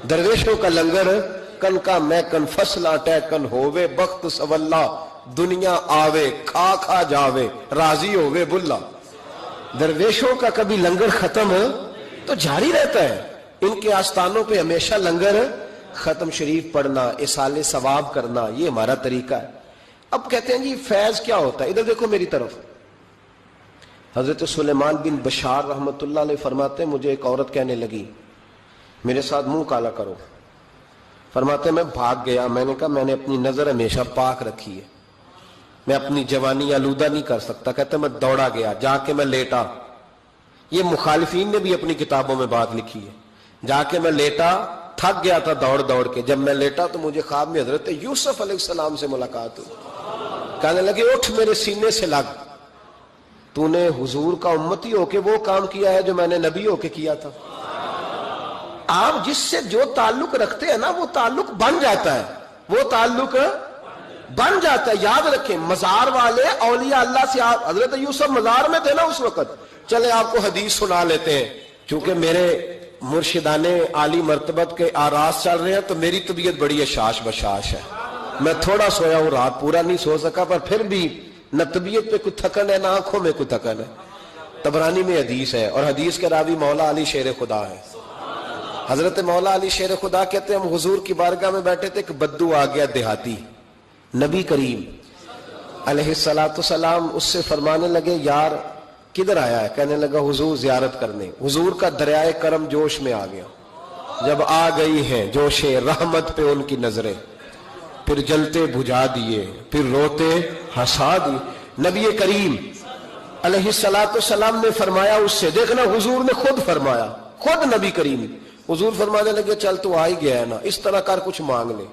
درویشوں کا لنگر کن کا میں کن فصلہ ٹے کن ہووے بخت سولا دنیا آوے کھا کھا جاوے راضی ہووے بلا. درویشوں کا کبھی لنگر ختم تو جاری رہتا ہے، ان کے آستانوں پہ ہمیشہ لنگر ختم. شریف پڑھنا، اصالے ثواب کرنا، یہ ہمارا طریقہ ہے. اب کہتے ہیں جی فیض کیا ہوتا ہے؟ ادھر دیکھو میری طرف. حضرت سلیمان بن بشار رحمت اللہ علیہ فرماتے ہیں مجھے ایک عورت کہنے لگی میرے ساتھ منہ کالا کرو. فرماتے میں بھاگ گیا. میں نے کہا میں نے اپنی نظر ہمیشہ پاک رکھی ہے، میں اپنی جوانی آلودہ نہیں کر سکتا. کہتے میں دوڑا گیا، جا کے میں لیٹا. یہ مخالفین نے بھی اپنی کتابوں میں بات لکھی ہے. جا کے میں لیٹا، تھک گیا تھا دوڑ دوڑ کے. جب میں لیٹا تو مجھے خواب میں حضرت یوسف علیہ السلام سے ملاقات ہوئی. کہنے لگے اٹھ میرے سینے سے لگ، تو نے حضور کا امتی ہو کے وہ کام کیا ہے جو میں نے نبی ہو کے کیا تھا. آپ جس سے جو تعلق رکھتے ہیں نا وہ تعلق بن جاتا ہے، وہ تعلق بن جاتا ہے. یاد رکھیں مزار والے اولیاء اللہ سے. آپ حضرت یوسف مزار میں تھے نا اس وقت. چلے آپ کو حدیث سنا لیتے ہیں، چونکہ میرے مرشدان عالی مرتبت کے آراز چل رہے ہیں تو میری طبیعت بڑی اشاش بشاش ہے. میں تھوڑا سویا ہوں، رات پورا نہیں سو سکا، پر پھر بھی نہ طبیعت پہ کوئی تھکن ہے نہ آنکھوں میں کوئی تھکن ہے. طبرانی میں حدیث ہے اور حدیث کے راوی مولا علی شیر خدا ہے. حضرت مولا علی شیر خدا کہتے ہیں ہم حضور کی بارگاہ میں بیٹھے تھے کہ بدو آ گیا دیہاتی. نبی کریم علیہ السلام اس سے فرمانے لگے یار کدھر آیا ہے؟ کہنے لگا حضور زیارت کرنے. حضور کا دریائے کرم جوش میں آ گیا. جب آ گئی ہیں جوش رحمت پہ ان کی نظریں، پھر جلتے بجھا دیے، پھر روتے ہنسا دیے. نبی کریم علیہ السلام نے فرمایا اس سے، دیکھنا حضور نے خود فرمایا، خود نبی کریم حضور فرمانے لگے چل تو آ ہی گیا ہے نا، اس طرح کر کچھ مانگ لے،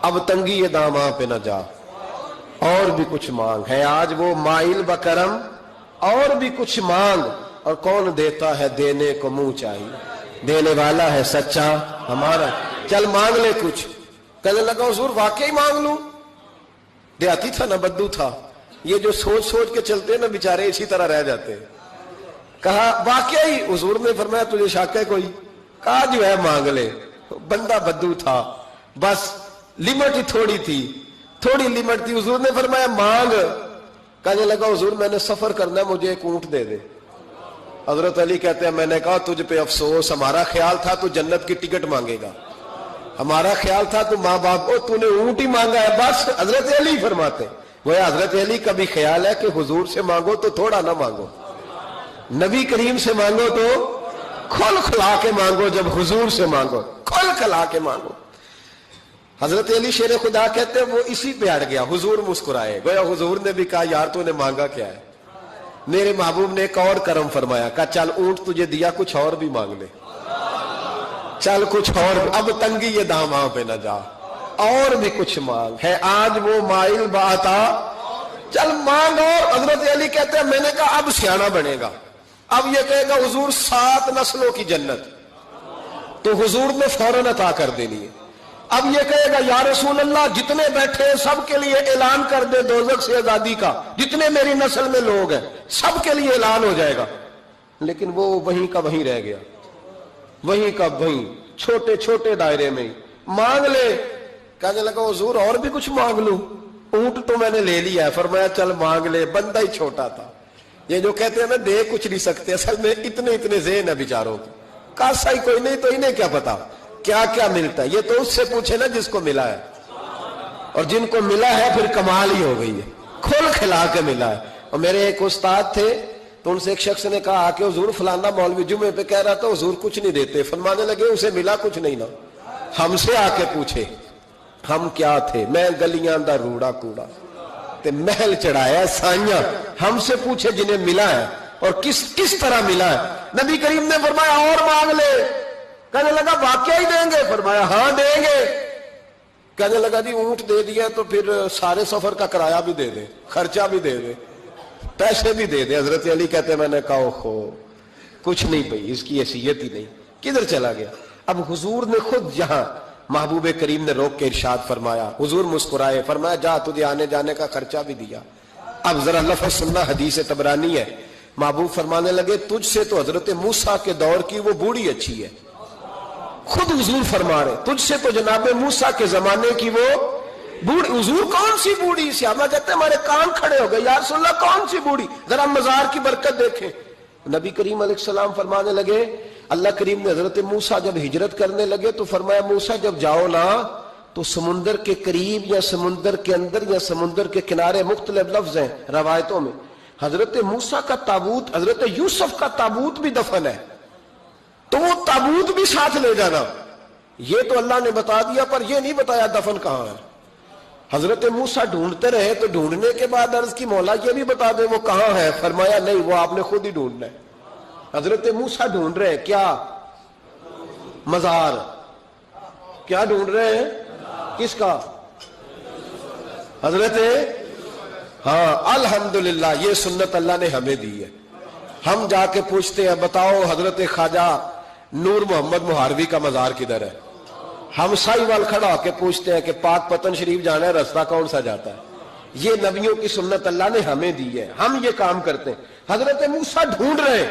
اب تنگی یہ داماں پہ نہ جا، اور بھی کچھ مانگ. ہے آج وہ مائل بکرم، اور بھی کچھ مانگ. اور کون دیتا ہے دینے کو منہ چاہیے، دینے والا ہے سچا ہمارا. چل مانگ لے کچھ. کہنے لگا حضور واقعی مانگ لوں؟ دیہاتی تھا نا، بدو تھا. یہ جو سوچ سوچ کے چلتے ہیں نا بیچارے اسی طرح رہ جاتے ہیں. کہا واقعی؟ حضور نے فرمایا تجھے شک ہے کوئی؟ کہا جو ہے مانگ لے. بندہ بدو تھا، بس لمٹ ہی تھوڑی تھی، تھوڑی لمٹ تھی. حضور نے فرمایا مانگ. کہنے لگا حضور میں نے سفر کرنا ہے، مجھے ایک اونٹ دے دے. حضرت علی کہتے ہیں میں نے کہا تجھ پہ افسوس، ہمارا خیال تھا تو جنت کی ٹکٹ مانگے گا، ہمارا خیال تھا تو ماں باپ کو، تو نے اونٹ ہی مانگا ہے بس. حضرت علی فرماتے وہ حضرت علی کا بھی خیال ہے کہ حضور سے مانگو تو تھوڑا نہ مانگو، نبی کریم سے مانگو تو کھل کھلا کے مانگو، جب حضور سے مانگو کھل کھلا کے مانگو. حضرت علی شیر خدا کہتے ہیں وہ اسی پہ اڑ گیا. حضور مسکرائے، گویا حضور نے بھی کہا یار تو نے مانگا کیا ہے؟ میرے محبوب نے ایک اور کرم فرمایا، کہا چل اونٹ تجھے دیا، کچھ اور بھی مانگ لے، چل کچھ اور، اب تنگی یہ داماں پہ نہ جا، اور بھی کچھ مانگ. ہے آج وہ مائل باتا، چل مانگ. اور حضرت علی کہتے ہیں میں نے کہا اب سیانا بنے گا، اب یہ کہے گا حضور 7 نسلوں کی جنت، تو حضور نے فوراً عطا کر دینی ہے. اب یہ کہے گا یا رسول اللہ جتنے بیٹھے سب کے لیے اعلان کر دے دوزخ سے آزادی کا، جتنے میری نسل میں لوگ ہیں سب کے لیے اعلان ہو جائے گا. لیکن وہ وہیں کا وہیں رہ گیا، وہیں کا وہیں، چھوٹے چھوٹے دائرے میں. مانگ لے. کہنے لگا حضور اور بھی کچھ مانگ لوں؟ اونٹ تو میں نے لے لیا ہے. فرمایا چل مانگ لے. بندہ ہی چھوٹا تھا. یہ جو کہتے ہیں نا دے کچھ نہیں سکتے، اصل میں اتنے ذہن ہے بیچاروں کے، کاسا ہی کوئی نہیں تو انہیں کیا پتا کیا کیا ملتا ہے. یہ تو اس سے پوچھے نا جس کو ملا ہے، اور جن کو ملا ہے پھر کمال ہی ہو گئی ہے، کھل کھلا کے ملا ہے. اور میرے ایک استاد تھے تو ان سے ایک شخص نے کہا کہ حضور فلانا مولوی جمعے پہ کہہ رہا تھا حضور کچھ نہیں دیتے. فرمانے لگے اسے ملا کچھ نہیں نا، ہم سے آ کے پوچھے ہم کیا تھے. میں گلیاں دا روڑا کوڑا تے محل چڑھایا سائیاں، ہم سے پوچھے جنہیں ملا ہے اور کس طرح ملا ہے. نبی کریم نے فرمایا اور مانگ لے. کہنے لگا واقعہ ہی دیں گے؟ فرمایا ہاں دیں گے. کہنے لگا جی اونٹ دے دیا تو پھر سارے سفر کا کرایہ بھی دے دے، خرچہ بھی دے دے، پیسے بھی دے دے. حضرت علی کہتے میں نے کہا خو کچھ نہیں پئی، اس کی حیثیت ہی نہیں، کدھر چلا گیا. اب حضور نے خود یہاں محبوب کریم نے روک کے ارشاد فرمایا. حضور مسکرائے، فرمایا جا تجھے آنے جانے کا خرچہ بھی دیا. اب ذرا لفظ سننا، حدیث طبرانی ہے. محبوب فرمانے لگے تجھ سے تو حضرت موسیٰ کے دور کی وہ بوڑھی اچھی ہے. خود حضور فرما رہے تجھ سے تو جناب موسیٰ کے زمانے کی وہ بوڑھی. حضور کون سی بوڑھی؟ صحابہ کہتے ہیں ہمارے کان کھڑے ہو گئے، یا رسول اللہ کون سی بوڑھی؟ ذرا مزار کی برکت دیکھیں. نبی کریم علیہ السلام فرمانے لگے، اللہ کریم نے حضرت موسیٰ جب ہجرت کرنے لگے تو فرمایا موسیٰ جب جاؤ نا تو سمندر کے قریب یا سمندر کے اندر یا سمندر کے کنارے، مختلف لفظ ہیں روایتوں میں، حضرت موسیٰ کا تابوت، حضرت یوسف کا تابوت بھی دفن ہے، تو وہ تابوت بھی ساتھ لے جانا. یہ تو اللہ نے بتا دیا پر یہ نہیں بتایا دفن کہاں ہے. حضرت موسیٰ ڈھونڈتے رہے تو ڈھونڈنے کے بعد عرض کی مولا یہ بھی بتا دے وہ کہاں ہے. فرمایا نہیں، وہ آپ نے خود ہی ڈھونڈنا ہے. حضرت موسیٰ ڈھونڈ رہے ہیں کیا؟ مزار. کیا ڈھونڈ رہے ہیں؟ کس کا؟ حضرت. ہاں الحمدللہ یہ سنت اللہ نے ہمیں دی ہے. ہم جا کے پوچھتے ہیں بتاؤ حضرت خواجہ نور محمد مہاروی کا مزار کدھر ہے؟ ہم سائی وال کھڑا ہو کے پوچھتے ہیں کہ پاک پتن شریف جانا ہے، راستہ کون سا جاتا ہے؟ یہ نبیوں کی سنت اللہ نے ہمیں دی ہے، ہم یہ کام کرتے ہیں. حضرت موسیٰ ڈھونڈ رہے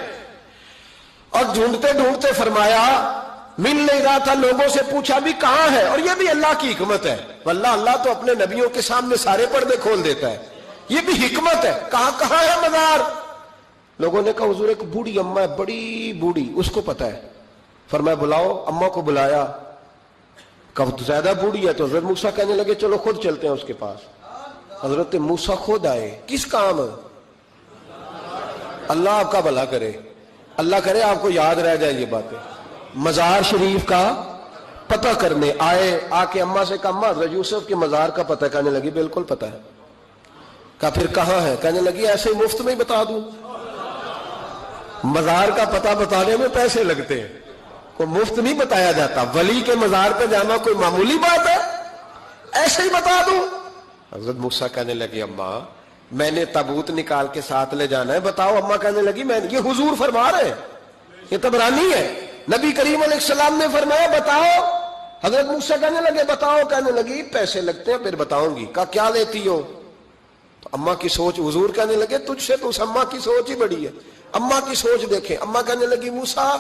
اور ڈھونڈتے ڈھونڈتے فرمایا مل نہیں رہا تھا، لوگوں سے پوچھا بھی کہاں ہے. اور یہ بھی اللہ کی حکمت ہے، واللہ اللہ تو اپنے نبیوں کے سامنے سارے پردے کھول دیتا ہے، یہ بھی حکمت ہے. کہاں ہے مزار؟ لوگوں نے کہا حضور ایک بوڑھی اماں ہے، بڑی بوڑھی، اس کو پتا ہے. فرمایا بلاؤ. اماں کو بلایا، کب زیادہ بوڑھی ہے تو حضرت موسیٰ کہنے لگے چلو خود چلتے ہیں اس کے پاس. حضرت موسیٰ خود آئے. کس کام؟ اللہ آپ کا بھلا کرے، اللہ کرے آپ کو یاد رہ جائے یہ باتیں. مزار شریف کا پتہ کرنے آئے. آ کے اماں سے کہا اماں حضرت یوسف کے مزار کا پتہ؟ کہنے لگی بالکل پتہ ہے. کہا پھر کہاں ہے؟ کہنے لگی ایسے ہی مفت میں ہی بتا دوں. مزار کا پتہ بتانے میں پیسے لگتے ہیں، کوئی مفت نہیں بتایا جاتا. ولی کے مزار پہ جانا کوئی معمولی بات ہے؟ ایسے ہی بتا دوں. حضرت موسیٰ کہنے لگی اماں میں نے تابوت نکال کے ساتھ لے جانا ہے، بتاؤ. اماں کہنے لگی میں یہ حضور فرما رہے ہیں، یہ طبرانی ہے، نبی کریم علیہ السلام نے فرمایا بتاؤ. حضرت موسیٰ کہنے لگے بتاؤ. کہنے لگی پیسے لگتے ہیں پھر بتاؤں گی. کہا کیا لیتی ہو؟ تو اماں کی سوچ. حضور کہنے لگے تجھ سے تو اس اماں کی سوچ ہی بڑی ہے. اماں کی سوچ دیکھیں. اماں کہنے لگی موسیٰ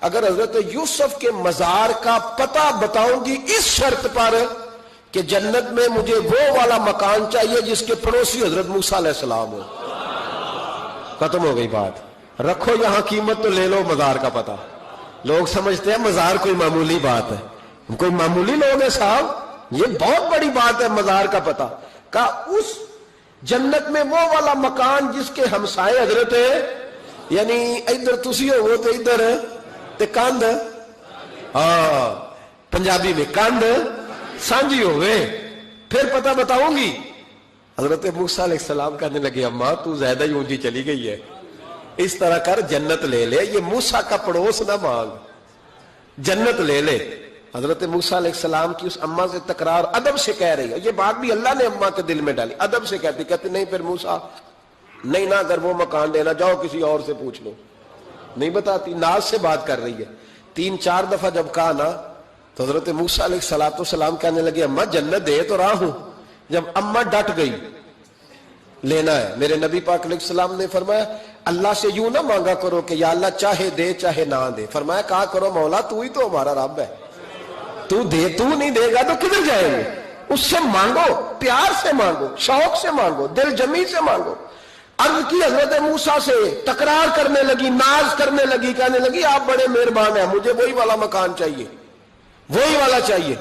اگر حضرت یوسف کے مزار کا پتہ بتاؤں گی اس شرط پر کہ جنت میں مجھے وہ والا مکان چاہیے جس کے پڑوسی حضرت موسیٰ علیہ السلام ہو. ختم ہو گئی بات. رکھو یہاں قیمت تو لے لو مزار کا پتہ. لوگ سمجھتے ہیں مزار کوئی معمولی بات ہے، کوئی معمولی لوگ ہیں صاحب، یہ بہت بڑی بات ہے مزار کا پتہ. کہا اس جنت میں وہ والا مکان جس کے ہمسائے حضرت یعنی ادھر تسی ہو وہ تو ادھر تے کاندھ، ہاں پنجابی میں کاندھ سانجی ہوئے. پھر پتہ بتاؤں گی. حضرت موسیٰ علیہ السلام کہنے لگے اماں تو زیادہ ہی اونچی چلی گئی ہے، اس طرح کر جنت لے لے. یہ موسیٰ کا پڑوس نہ مانگ، جنت لے لے. حضرت موسیٰ علیہ السلام کی اس اماں سے تکرار ادب سے کہہ رہی ہے. یہ بات بھی اللہ نے اماں کے دل میں ڈالی، ادب سے کہتی نہیں پھر موسیٰ نہیں نہ اگر وہ مکان دینا جاؤ کسی اور سے پوچھ لو. نہیں بتاتی، ناز سے بات کر رہی ہے. 3-4 دفعہ جب کہا نا تو حضرت موسیٰ علیہ السلام کہنے لگے اماں جنت دے تو رہا ہوں. جب اماں ڈٹ گئی لینا ہے، میرے نبی پاک علیہ السلام نے فرمایا اللہ سے یوں نہ مانگا کرو کہ یا اللہ چاہے دے چاہے نہ دے. فرمایا کہا کرو مولا تو ہی تو ہمارا رب ہے، تو دے، تو نہیں دے گا تو کدھر جائیں گے. اس سے مانگو، پیار سے مانگو، شوق سے مانگو، دل جمی سے مانگو. عرض کی حضرت موسیٰ سے تکرار کرنے لگی، ناز کرنے لگی، کہنے لگی آپ بڑے مہربان ہیں، مجھے وہی والا مکان چاہیے، وہی والا چاہیے.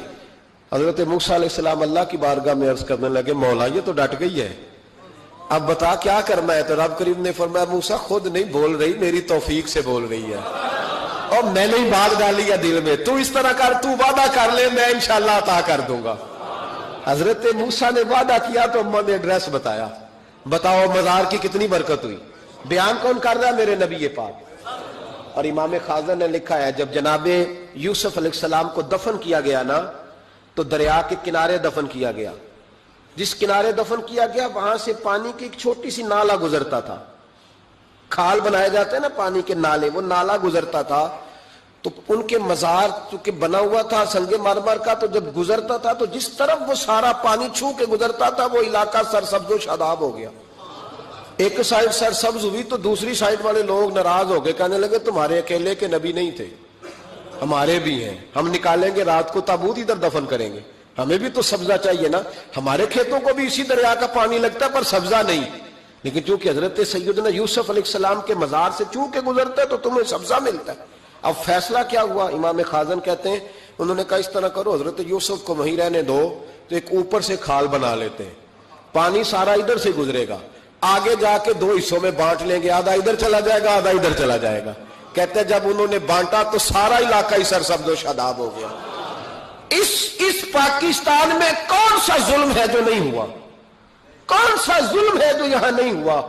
حضرت موسیٰ علیہ السلام اللہ کی بارگاہ میں عرض کرنے لگے مولا یہ تو ڈٹ گئی ہے، اب بتا کیا کرنا ہے. تو رب کریم نے فرمایا موسیٰ خود نہیں بول رہی، میری توفیق سے بول رہی ہے، اور میں نے ہی بات ڈالی ہے دل میں. تو اس طرح کر، تو وعدہ کر لے میں انشاءاللہ عطا کر دوں گا. حضرت موسیٰ نے وعدہ کیا تو اماں نے ایڈریس بتایا. بتاؤ مزار کی کتنی برکت ہوئی. بیان کون کر رہا ہے؟ میرے نبی پاک. اور امام خازن نے لکھا ہے جب جناب یوسف علیہ السلام کو دفن کیا گیا نا تو دریا کے کنارے دفن کیا گیا. جس کنارے دفن کیا گیا وہاں سے پانی کی ایک چھوٹی سی نالا گزرتا تھا. کھال بنائے جاتے ہیں نا پانی کے نالے، وہ نالا گزرتا تھا. تو ان کے مزار چونکہ بنا ہوا تھا سنگ مرمر کا، تو جب گزرتا تھا تو جس طرف وہ سارا پانی چھو کے گزرتا تھا وہ علاقہ سرسبز و شاداب ہو گیا. ایک سائڈ سرسبز ہوئی تو دوسری سائڈ والے لوگ ناراض ہو گئے، کہنے لگے تمہارے اکیلے کے نبی نہیں تھے، ہمارے بھی ہیں. ہم نکالیں گے رات کو تابوت ادھر دفن کریں گے. ہمیں بھی تو سبزہ چاہیے نا. ہمارے کھیتوں کو بھی اسی دریا کا پانی لگتا ہے پر سبزہ نہیں. لیکن چونکہ حضرت سیدنا یوسف علیہ السلام کے مزار سے چونکہ گزرتا ہے تو تمہیں سبزہ ملتا ہے. اب فیصلہ کیا ہوا؟ امام خازن کہتے ہیں انہوں نے کہا اس طرح کرو حضرت یوسف کو وہیں رہنے دو تو ایک اوپر سے کھال بنا لیتے ہیں, پانی سارا ادھر سے گزرے گا, آگے جا کے 2 حصوں میں بانٹ لیں گے, آدھا ادھر چلا جائے گا آدھا ادھر چلا جائے گا. کہتے ہیں جب انہوں نے بانٹا تو سارا علاقہ ہی سرسبز و شاداب ہو گیا. اس پاکستان میں کون سا ظلم ہے جو نہیں ہوا؟ کون سا ظلم ہے جو یہاں نہیں ہوا؟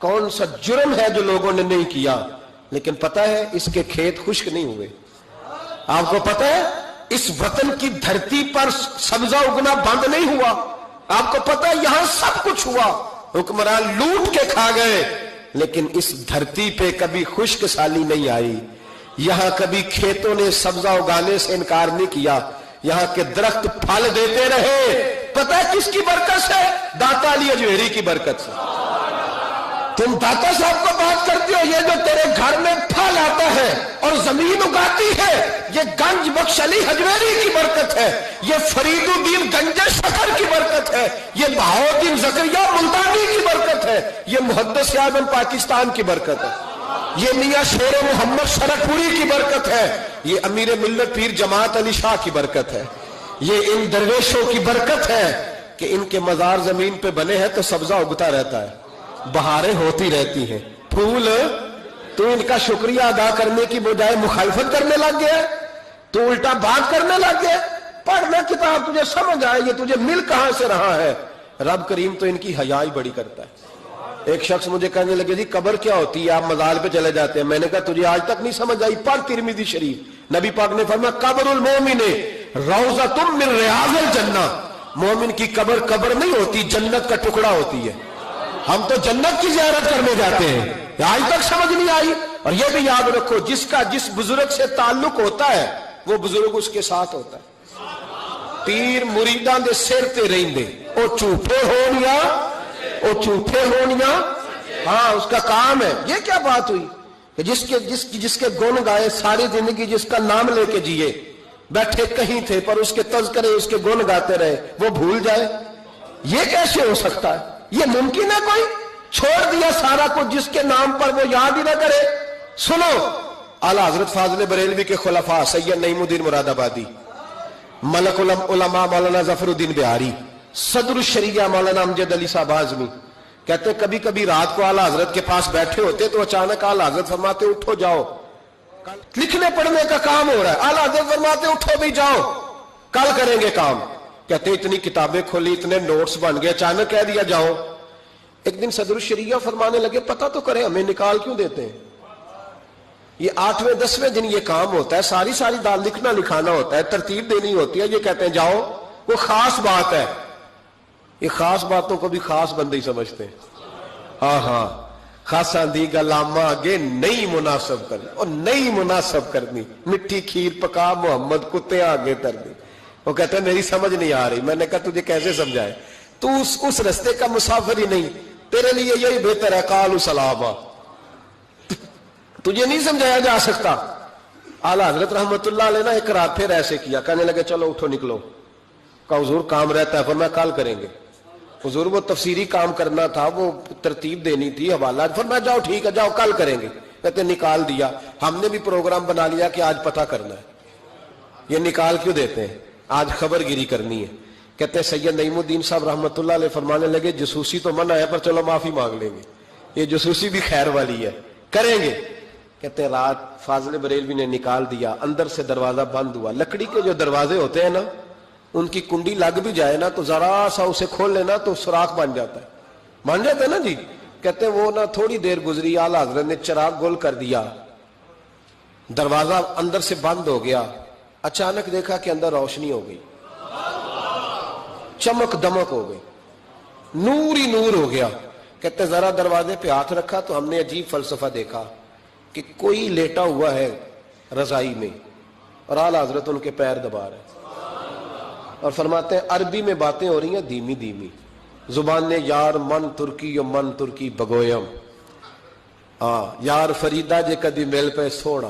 کون سا جرم ہے جو لوگوں نے نہیں کیا؟ لیکن پتہ ہے اس کے کھیت خشک نہیں ہوئے. آپ کو پتہ ہے اس وطن کی دھرتی پر سبزہ اگنا بند نہیں ہوا. آپ کو پتہ ہے یہاں سب کچھ ہوا, حکمران لوٹ کے کھا گئے, لیکن اس دھرتی پہ کبھی خشک سالی نہیں آئی. یہاں کبھی کھیتوں نے سبزہ اگانے سے انکار نہیں کیا. یہاں کے درخت پھل دیتے رہے. پتہ ہے کس کی برکت سے؟ داتا علی اجویری کی برکت سے. تم داتا صاحب کو بات کرتے ہو, یہ جو تیرے گھر میں پھل آتا ہے اور زمین اگاتی ہے یہ گنج بخش علی حجویری کی برکت ہے, یہ فرید الدین گنج شکر کی برکت ہے, یہ بہاؤالدین زکریا ملتانی کی برکت ہے, یہ محدث اعظم پاکستان کی برکت ہے, یہ میاں شیر محمد شرک پوری کی برکت ہے, یہ امیر ملت پیر جماعت علی شاہ کی برکت ہے, یہ ان درویشوں کی برکت ہے کہ ان کے مزار زمین پہ بنے ہیں تو سبزہ اگتا رہتا ہے, بہاریں ہوتی رہتی ہیں, پھول. تو ان کا شکریہ ادا کرنے کی بجائے مخالفت کرنے لگ گیا, تو الٹا بات کرنے لگ گیا. پڑھنا کتاب تجھے سمجھ آئے, یہ تجھے مل کہاں سے رہا ہے. رب کریم تو ان کی حیا ہی بڑی کرتا ہے. ایک شخص مجھے کہنے لگے جی قبر کیا ہوتی ہے, آپ مزار پہ چلے جاتے ہیں. میں نے کہا تجھے آج تک نہیں سمجھ آئی, پڑھ ترمذی شریف. نبی پاک نے فرمایا قبر المومن روضۃ من ریاض الجنہ. مومن کی قبر قبر نہیں ہوتی, جنت کا ٹکڑا ہوتی ہے. ہم تو جنت کی زیارت کرنے جاتے ہیں, آج تک سمجھ نہیں آئی. اور یہ بھی یاد رکھو جس کا جس بزرگ سے تعلق ہوتا ہے وہ بزرگ اس کے ساتھ ہوتا ہے. پیر مریداں دے سر تے رہندے, او جھوٹے ہونیا او جھوٹے ہونیا, ہاں اس کا کام ہے. یہ کیا بات ہوئی کہ جس کے گن گائے ساری زندگی, جس کا نام لے کے جیے, بیٹھے کہیں تھے پر اس کے تذکرے اس کے گن گاتے رہے, وہ بھول جائے؟ یہ کیسے ہو سکتا ہے؟ یہ ممکن ہے؟ کوئی چھوڑ دیا سارا کچھ جس کے نام پر وہ یاد ہی نہ کرے. سنو اعلیٰ حضرت فاضل بریلوی کے خلفاء سید نعیم الدین مراد آبادی, ملک العلماء مولانا ظفر الدین بہاری, صدر الشریعہ مولانا امجد علی صاحب اعظمی کہتے ہیں کبھی کبھی رات کو اعلیٰ حضرت کے پاس بیٹھے ہوتے تو اچانک اعلیٰ حضرت فرماتے اٹھو جاؤ, لکھنے پڑھنے کا کام ہو رہا ہے. اعلیٰ حضرت فرماتے اٹھو بھی جاؤ کل کریں گے کام. کہتے اتنی کتابیں کھولی, اتنے نوٹس بن گئے, اچانک کہہ دیا جاؤ. ایک دن صدر الشریعہ فرمانے لگے پتہ تو کریں ہمیں نکال کیوں دیتے ہیں. یہ 8ویں 10ویں دن یہ کام ہوتا ہے, ساری دال لکھنا لکھانا ہوتا ہے, ترتیب دینی ہوتی ہے. یہ کہتے ہیں جاؤ, وہ خاص بات ہے. یہ خاص باتوں کو بھی خاص بندے ہی سمجھتے ہیں. ہاں خاصا دی گلاما آگے نہیں مناسب کرنی, اور نہیں مناسب کرنی, مٹھی کھیر پکا محمد کتے آگے تر دی. وہ کہتے ہیں میری سمجھ نہیں آ رہی. میں نے کہا تجھے کیسے سمجھائے, تو اس رستے کا مسافر ہی نہیں, تیرے لیے یہی بہتر ہے قالوا سلاما, تجھے نہیں سمجھایا جا سکتا. اعلیٰ حضرت رحمت اللہ علیہ نے ایک رات پھر ایسے کیا, کہنے لگے چلو اٹھو نکلو. کہا حضور کام رہتا ہے, فرمایا کل کریں گے. حضور وہ تفسیری کام کرنا تھا, وہ ترتیب دینی تھی, حوالہ, فرمایا جاؤ ٹھیک ہے جاؤ کل کریں گے. کہتے نکال دیا. ہم نے بھی پروگرام بنا لیا کہ آج پتہ کرنا ہے. یہ نکال کیوں دیتے ہیں؟ آج خبر گیری کرنی ہے. کہتے ہیں سید نعیم الدین صاحب رحمت اللہ علیہ فرمانے لگے جسوسی تو منع ہے پر چلو معافی مانگ لیں گے, یہ جسوسی بھی خیر والی ہے, کریں گے. کہتے ہیں رات فاضل بریلوی نے نکال دیا, اندر سے دروازہ بند ہوا. لکڑی کے جو دروازے ہوتے ہیں نا, ان کی کنڈی لگ بھی جائے نا تو ذرا سا اسے کھول لینا تو سوراخ بن جاتا ہے, مان جاتا ہے نا جی. کہتے ہیں وہ نا تھوڑی دیر گزری, اعلیٰ حضرت نے چراغ گول کر دیا, دروازہ اندر سے بند ہو گیا. اچانک دیکھا کہ اندر روشنی ہو گئی, چمک دمک ہو گئی, نور ہی نور ہو گیا. کہتے ذرا دروازے پہ ہاتھ رکھا تو ہم نے عجیب فلسفہ دیکھا کہ کوئی لیٹا ہوا ہے رضائی میں اور اعلیٰ حضرت ان کے پیر دبا رہے اور فرماتے ہیں عربی میں باتیں ہو رہی ہیں دھیمی دھیمی, زبان نے یار من ترکی بگویم, ہاں یار فریدہ جے کدی مل پہ سوڑا.